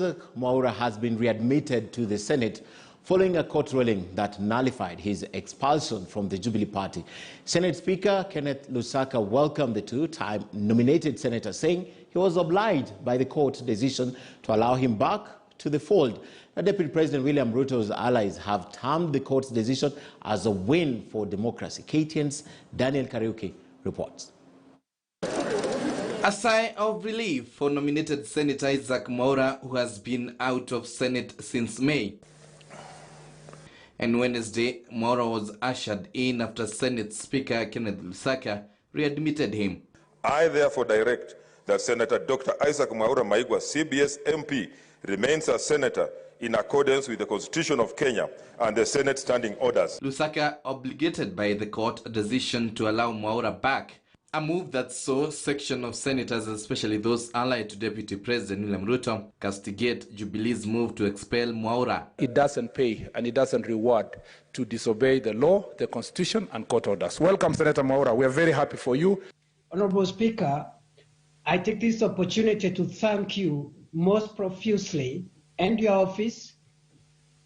Isaac Mwaura has been readmitted to the Senate following a court ruling that nullified his expulsion from the Jubilee Party. Senate Speaker Kenneth Lusaka welcomed the two-time nominated senator, saying he was obliged by the court decision to allow him back to the fold. Deputy President William Ruto's allies have termed the court's decision as a win for democracy. KTN's Daniel Kariuki reports. A sigh of relief for nominated Senator Isaac Mwaura, who has been out of Senate since May. And Wednesday, Mwaura was ushered in after Senate Speaker Kenneth Lusaka readmitted him. I therefore direct that Senator Dr. Isaac Mwaura Maigwa, CBS MP, remains a senator in accordance with the Constitution of Kenya and the Senate standing orders. Lusaka obligated by the court decision to allow Mwaura back, a move that saw section of senators, especially those allied to Deputy President William Ruto, castigate Jubilee's move to expel Mwaura. It doesn't pay and it doesn't reward to disobey the law, the Constitution and court orders. Welcome, Senator Mwaura. We are very happy for you. Honorable Speaker, I take this opportunity to thank you most profusely and your office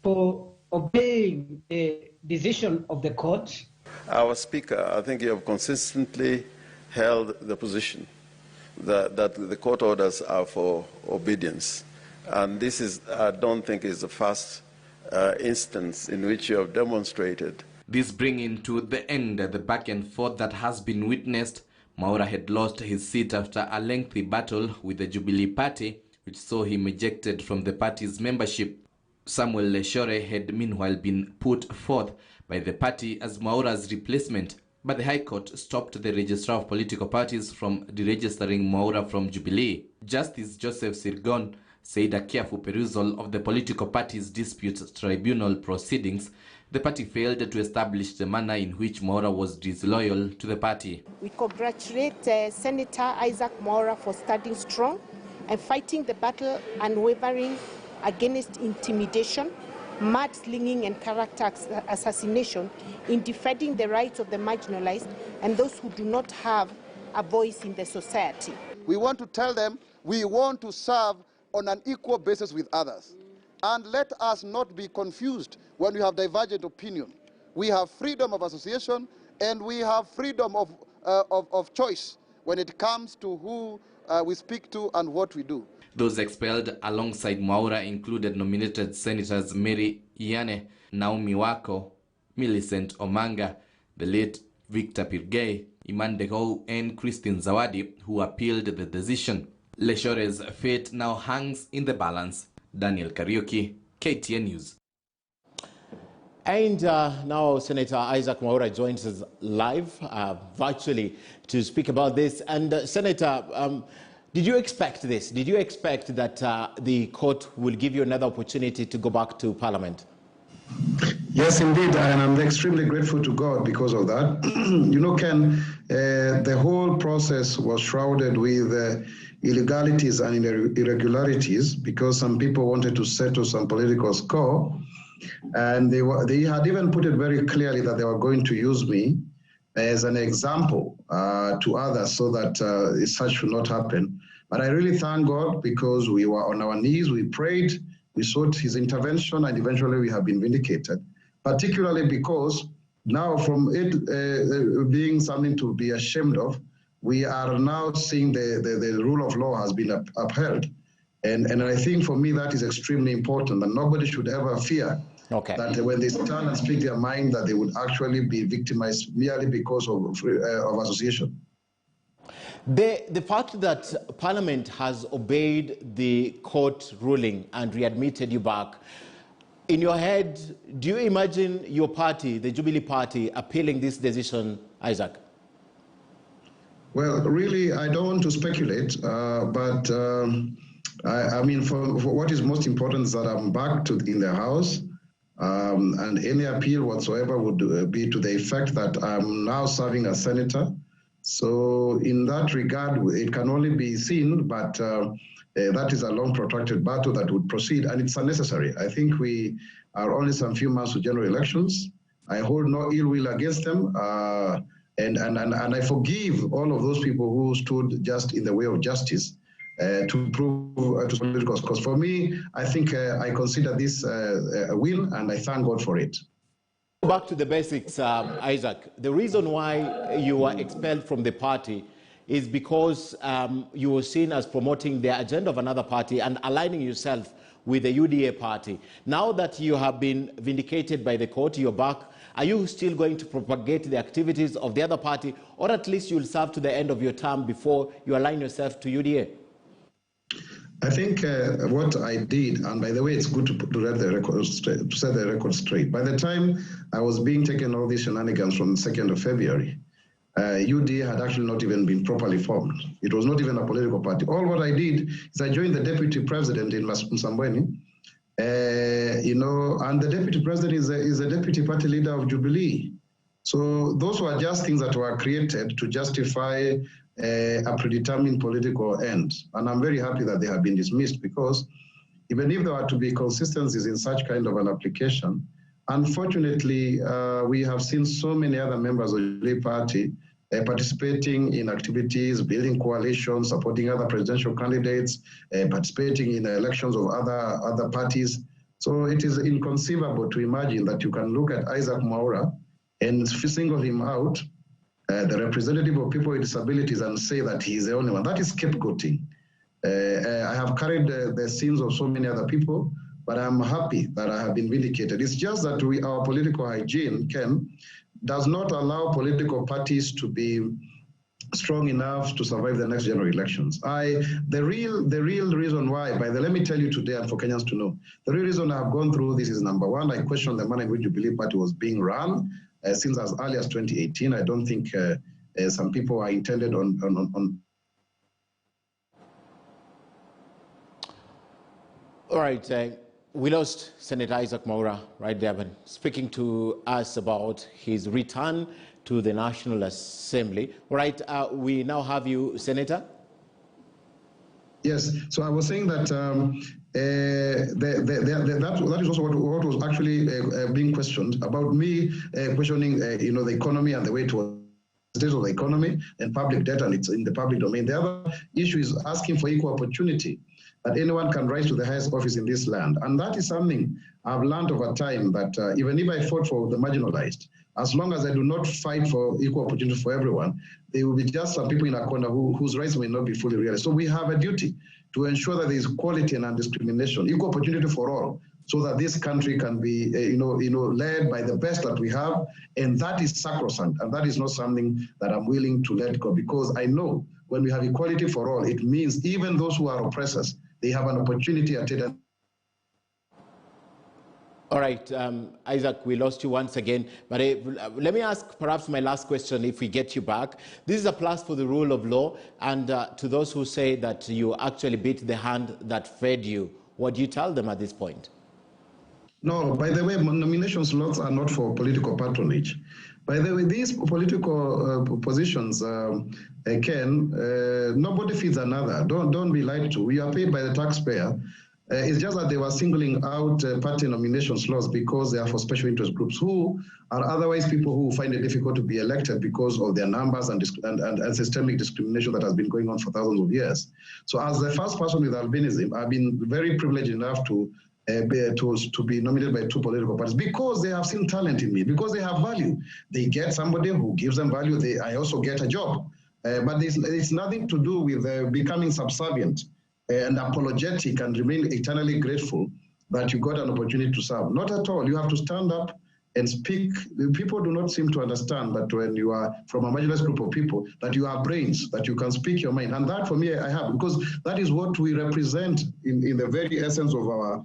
for obeying the decision of the court. Our Speaker, I think you have consistently held the position that the court orders are for obedience. And this is, I don't think, is the first instance in which you have demonstrated. This bringing to the end the back and forth that has been witnessed. Mwaura had lost his seat after a lengthy battle with the Jubilee Party, which saw him ejected from the party's membership. Samuel Leshore had meanwhile been put forth by the party as Mwaura's replacement, but the High Court stopped the Registrar of Political Parties from deregistering Mwaura from Jubilee. Justice Joseph Sirgon said a careful perusal of the political party's dispute tribunal proceedings, the party failed to establish the manner in which Mwaura was disloyal to the party. We congratulate Senator Isaac Mwaura for standing strong and fighting the battle unwavering against intimidation, mudslinging and character assassination in defending the rights of the marginalized and those who do not have a voice in the society. We want to tell them we want to serve on an equal basis with others. And let us not be confused when we have divergent opinion. We have freedom of association and we have freedom of choice when it comes to who we speak to and what we do. Those expelled alongside Mwaura included nominated Senators Mary Iyane, Naomi Wako, Millicent Omanga, the late Victor Pirgay, Iman Degou, and Christine Zawadi, who appealed the decision. Leshore's fate now hangs in the balance. Daniel Kariuki, KTN News. And now Senator Isaac Mwaura joins us live, virtually, to speak about this. And Senator, did you expect this? Did you expect that the court will give you another opportunity to go back to Parliament? Yes, indeed, and I'm extremely grateful to God because of that. You know, Ken, the whole process was shrouded with illegalities and irregularities because some people wanted to settle some political score, and they had even put it very clearly that they were going to use me as an example to others so that such should not happen. But I really thank God because we were on our knees, we prayed, we sought his intervention, and eventually we have been vindicated, particularly because now from it being something to be ashamed of, we are now seeing the rule of law has been upheld. And I think for me that is extremely important, and nobody should ever fear that when they stand and speak their mind that they would actually be victimized merely because of association. The fact that Parliament has obeyed the court ruling and readmitted you back, in your head, do you imagine your party, the Jubilee Party, appealing this decision, Isaac? Well, really, I don't want to speculate, but I mean, for what is most important is that I'm back in the House, and any appeal whatsoever would be to the effect that I'm now serving as senator. So in that regard, it can only be seen, but that is a long protracted battle that would proceed, and it's unnecessary. I think we are only some few months to general elections. I hold no ill will against them, and I forgive all of those people who stood just in the way of justice to prove to political cause. For me, I think I consider this a win, and I thank God for it. Back to the basics, Isaac. The reason why you were expelled from the party is because you were seen as promoting the agenda of another party and aligning yourself with the UDA party. Now that you have been vindicated by the court, you're back. Are you still going to propagate the activities of the other party, or at least you'll serve to the end of your term before you align yourself to UDA? I think what I did, and by the way, it's good to read the record straight, to set the record straight. By the time I was being taken all these shenanigans from the 2nd of February, UDA had actually not even been properly formed. It was not even a political party. All what I did is I joined the deputy president in Msambweni, and the deputy president is a deputy party leader of Jubilee. So those were just things that were created to justify a predetermined political end. And I'm very happy that they have been dismissed, because even if there were to be consistencies in such kind of an application, unfortunately, we have seen so many other members of the Jubilee Party participating in activities, building coalitions, supporting other presidential candidates, participating in elections of other parties. So it is inconceivable to imagine that you can look at Isaac Mwaura and single him out, the representative of people with disabilities, and say that he is the only one. That is scapegoating. I have carried the sins of so many other people, but I'm happy that I have been vindicated. It's just that our political hygiene, Ken, does not allow political parties to be strong enough to survive the next general elections. The real reason why, let me tell you today, and for Kenyans to know, the real reason I've gone through this is, number one, I question the manner in which the Jubilee Party was being run since as early as 2018. I don't think some people are intended on. All right. We lost Senator Isaac Mwaura right there, but speaking to us about his return to the National Assembly. All right, we now have you, Senator. Yes, so I was saying that that is also what was actually being questioned about me questioning, the economy and the way to state of the economy and public debt, and it's in the public domain. The other issue is asking for equal opportunity, that anyone can rise to the highest office in this land. And that is something I've learned over time, that even if I fought for the marginalized, as long as I do not fight for equal opportunity for everyone, there will be just some people in a corner whose rights may not be fully realized. So we have a duty to ensure that there is equality and non-discrimination, equal opportunity for all, so that this country can be, led by the best that we have. And that is sacrosanct. And that is not something that I'm willing to let go, because I know when we have equality for all, it means even those who are oppressors, they have an opportunity at it. All right, Isaac, we lost you once again, but let me ask perhaps my last question if we get you back. This is a plus for the rule of law, and to those who say that you actually beat the hand that fed you, what do you tell them at this point? No, by the way, nomination slots are not for political patronage. By the way, these political positions, nobody feeds another. Don't be lied to. We are paid by the taxpayer. It's just that they were singling out party nomination slots because they are for special interest groups who are otherwise people who find it difficult to be elected because of their numbers and systemic discrimination that has been going on for thousands of years. So as the first person with albinism, I've been very privileged enough to be nominated by two political parties because they have seen talent in me, because they have value. They get somebody who gives them value. I also get a job. But it's nothing to do with becoming subservient and apologetic and remain eternally grateful that you got an opportunity to serve. Not at all. You have to stand up and speak. People do not seem to understand that when you are from a marginalized group of people, that you have brains, that you can speak your mind. And that for me, I have, because that is what we represent in the very essence of our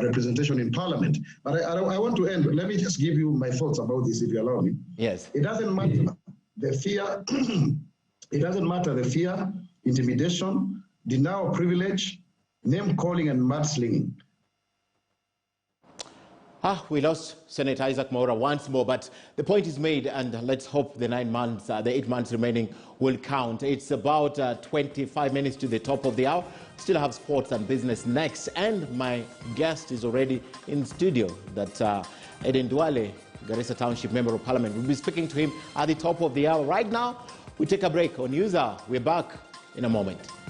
representation in Parliament. But I want to end. Let me just give you my thoughts about this, if you allow me. Yes. It doesn't matter the fear. It doesn't matter the fear, intimidation, denial of privilege, name calling, and mudslinging. We lost Senator Isaac Mwaura once more, but the point is made, and let's hope the 9 months, the 8 months remaining will count. It's about 25 minutes to the top of the hour. Still have sports and business next, and my guest is already in studio, that Eden Duale, Garissa Township Member of Parliament. We'll be speaking to him at the top of the hour. Right now, we take a break on User. We're back in a moment.